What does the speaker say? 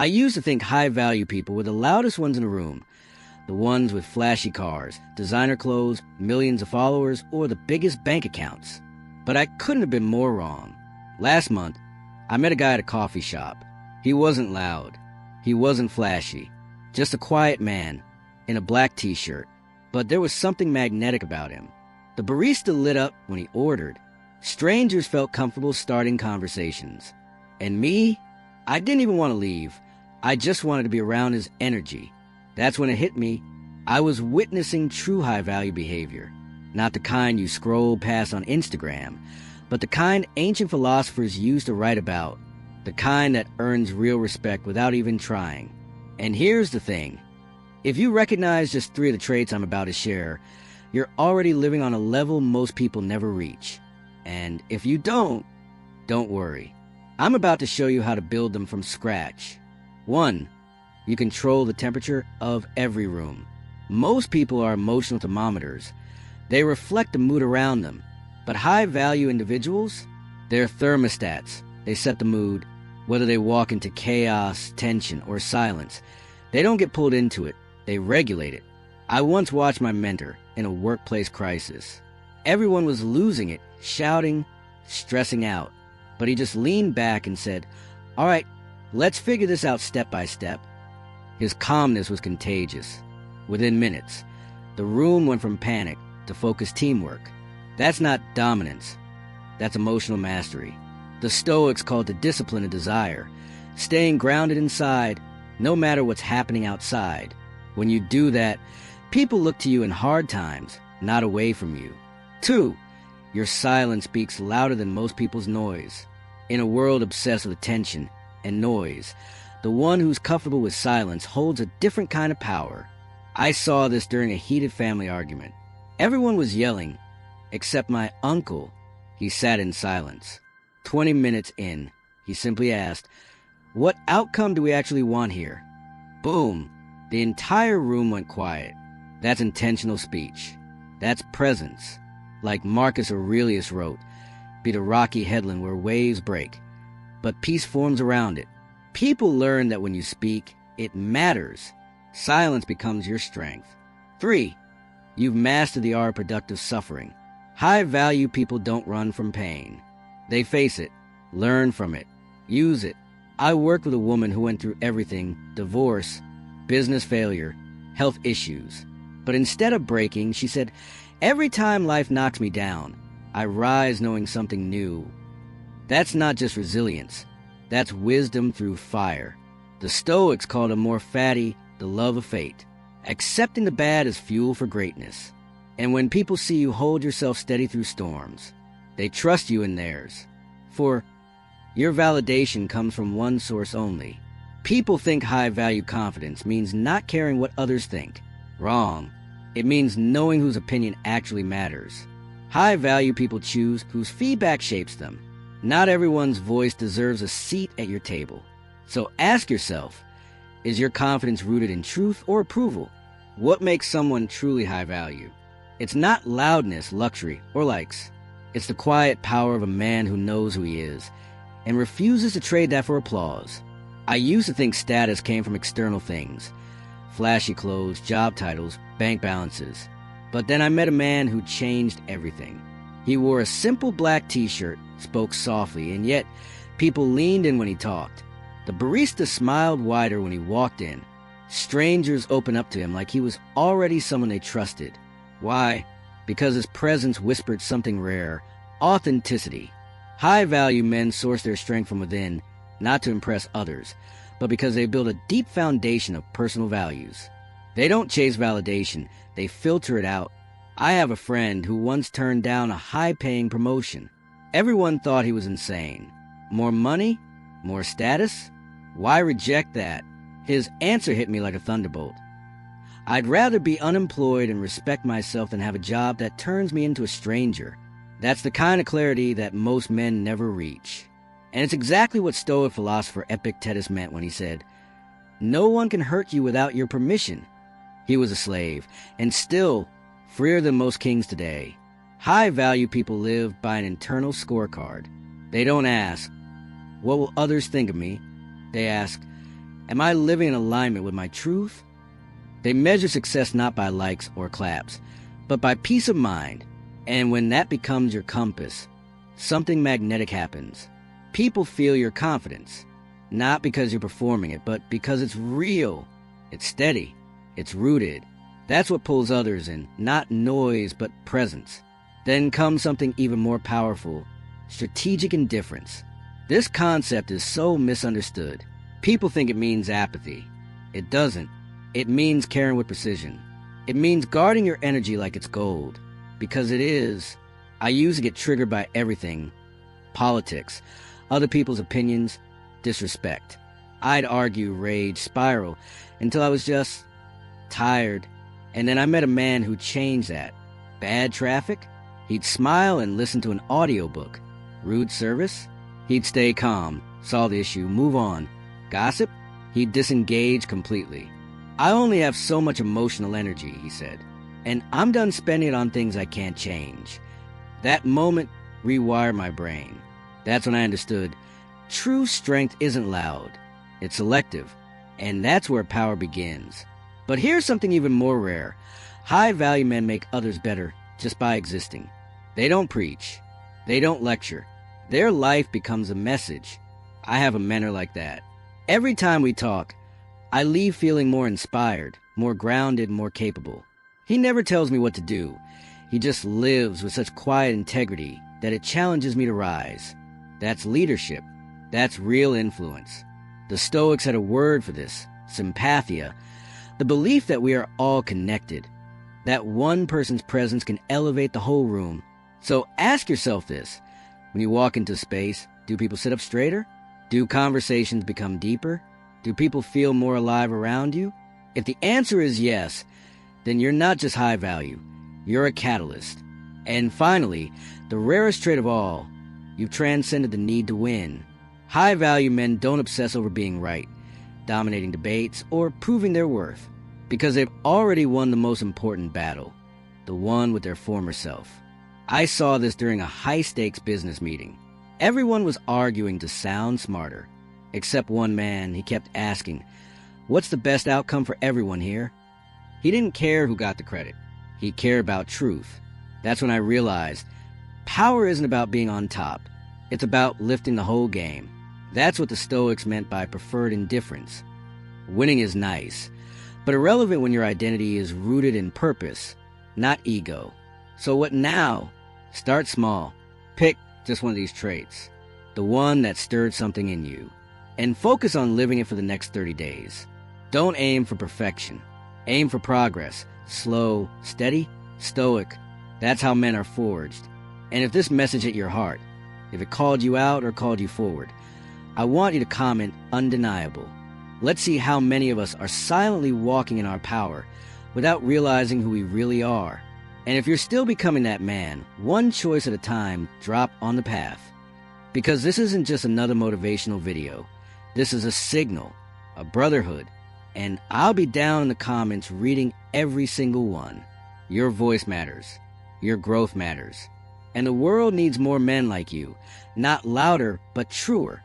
I used to think high-value people were the loudest ones in the room, the ones with flashy cars, designer clothes, millions of followers, or the biggest bank accounts. But I couldn't have been more wrong. Last month, I met a guy at a coffee shop. He wasn't loud. He wasn't flashy. Just a quiet man in a black t-shirt. But there was something magnetic about him. The barista lit up when he ordered. Strangers felt comfortable starting conversations. And me, I didn't even want to leave. I just wanted to be around his energy. That's when it hit me. I was witnessing true high-value behavior. Not the kind you scroll past on Instagram, but the kind ancient philosophers used to write about. The kind that earns real respect without even trying. And here's the thing. If you recognize just 3 of the traits I'm about to share, you're already living on a level most people never reach. And if you don't worry. I'm about to show you how to build them from scratch. 1. You control the temperature of every room. Most people are emotional thermometers. They reflect the mood around them. But high-value individuals, they're thermostats. They set the mood, whether they walk into chaos, tension, or silence. They don't get pulled into it. They regulate it. I once watched my mentor in a workplace crisis. Everyone was losing it, shouting, stressing out. But he just leaned back and said, "All right, let's figure this out step by step." His calmness was contagious. Within minutes, the room went from panic to focused teamwork. That's not dominance. That's emotional mastery. The Stoics called it discipline and desire, staying grounded inside, no matter what's happening outside. When you do that, people look to you in hard times, not away from you. 2. Your silence speaks louder than most people's noise. In a world obsessed with attention and noise, the one who's comfortable with silence holds a different kind of power. I saw this during a heated family argument. Everyone was yelling, except my uncle. He sat in silence. 20 minutes in, he simply asked, "What outcome do we actually want here?" Boom! The entire room went quiet. That's intentional speech. That's presence. Like Marcus Aurelius wrote, "Be the rocky headland where waves break, but peace forms around it." People learn that when you speak, it matters. Silence becomes your strength. 3. You've mastered the art of productive suffering. High-value people don't run from pain. They face it, learn from it, use it. I worked with a woman who went through everything: divorce, business failure, health issues. But instead of breaking, she said, "Every time life knocks me down, I rise knowing something new." That's not just resilience. That's wisdom through fire. The Stoics called it more fatty, the love of fate. Accepting the bad is fuel for greatness. And when people see you hold yourself steady through storms, they trust you in theirs. For your validation comes from one source only. People think high-value confidence means not caring what others think. Wrong. It means knowing whose opinion actually matters. High-value people choose whose feedback shapes them. Not everyone's voice deserves a seat at your table. So ask yourself, is your confidence rooted in truth or approval? What makes someone truly high value? It's not loudness, luxury, or likes. It's the quiet power of a man who knows who he is and refuses to trade that for applause. I used to think status came from external things: flashy clothes, job titles, bank balances. But then I met a man who changed everything. He wore a simple black t-shirt, spoke softly, and yet people leaned in when he talked. The barista smiled wider when he walked in. Strangers opened up to him like he was already someone they trusted. Why? Because his presence whispered something rare: authenticity. High-value men source their strength from within, not to impress others, but because they build a deep foundation of personal values. They don't chase validation, they filter it out. I have a friend who once turned down a high-paying promotion. Everyone thought he was insane. More money? More status? Why reject that? His answer hit me like a thunderbolt. I'd rather be unemployed and respect myself than have a job that turns me into a stranger. That's the kind of clarity that most men never reach. And it's exactly what Stoic philosopher Epictetus meant when he said, "No one can hurt you without your permission." He was a slave, and still freer than most kings today. High-value people live by an internal scorecard. They don't ask, "What will others think of me?" They ask, Am I living in alignment with my truth? They measure success not by likes or claps, but by peace of mind. And when that becomes your compass, something magnetic happens. People feel your confidence, not because you're performing it, but because it's real, it's steady, it's rooted. That's what pulls others in, not noise, but presence. Then comes something even more powerful, strategic indifference. This concept is so misunderstood. People think it means apathy. It doesn't. It means caring with precision. It means guarding your energy like it's gold. Because it is. I used to get triggered by everything. Politics, other people's opinions, disrespect. I'd argue, rage, spiral, until I was just tired. And then I met a man who changed that. Bad traffic? He'd smile and listen to an audiobook. Rude service? He'd stay calm, solve the issue, move on. Gossip? He'd disengage completely. I only have so much emotional energy, he said, and I'm done spending it on things I can't change. That moment rewired my brain. That's when I understood true strength isn't loud, it's selective, and that's where power begins. But here's something even more rare. High-value men make others better just by existing. They don't preach. They don't lecture. Their life becomes a message. I have a mentor like that. Every time we talk, I leave feeling more inspired, more grounded, more capable. He never tells me what to do. He just lives with such quiet integrity that it challenges me to rise. That's leadership. That's real influence. The Stoics had a word for this, sympathia, the belief that we are all connected, that one person's presence can elevate the whole room. So ask yourself this. When you walk into space, do people sit up straighter? Do conversations become deeper? Do people feel more alive around you? If the answer is yes, then you're not just high value. You're a catalyst. And finally, the rarest trait of all, you've transcended the need to win. High value men don't obsess over being right, dominating debates, or proving their worth, because they've already won the most important battle, the one with their former self. I saw this during a high-stakes business meeting. Everyone was arguing to sound smarter. Except one man. He kept asking, what's the best outcome for everyone here? He didn't care who got the credit. He cared about truth. That's when I realized power isn't about being on top. It's about lifting the whole game. That's what the Stoics meant by preferred indifference. Winning is nice, but irrelevant when your identity is rooted in purpose, not ego. So what now? Start small. Pick just one of these traits, the one that stirred something in you, and focus on living it for the next 30 days. Don't aim for perfection. Aim for progress. Slow, steady, stoic. That's how men are forged. And if this message hit your heart, if it called you out or called you forward, I want you to comment undeniable. Let's see how many of us are silently walking in our power without realizing who we really are. And if you're still becoming that man, one choice at a time, drop on the path. Because this isn't just another motivational video. This is a signal, a brotherhood, and I'll be down in the comments reading every single one. Your voice matters. Your growth matters. And the world needs more men like you, not louder, but truer.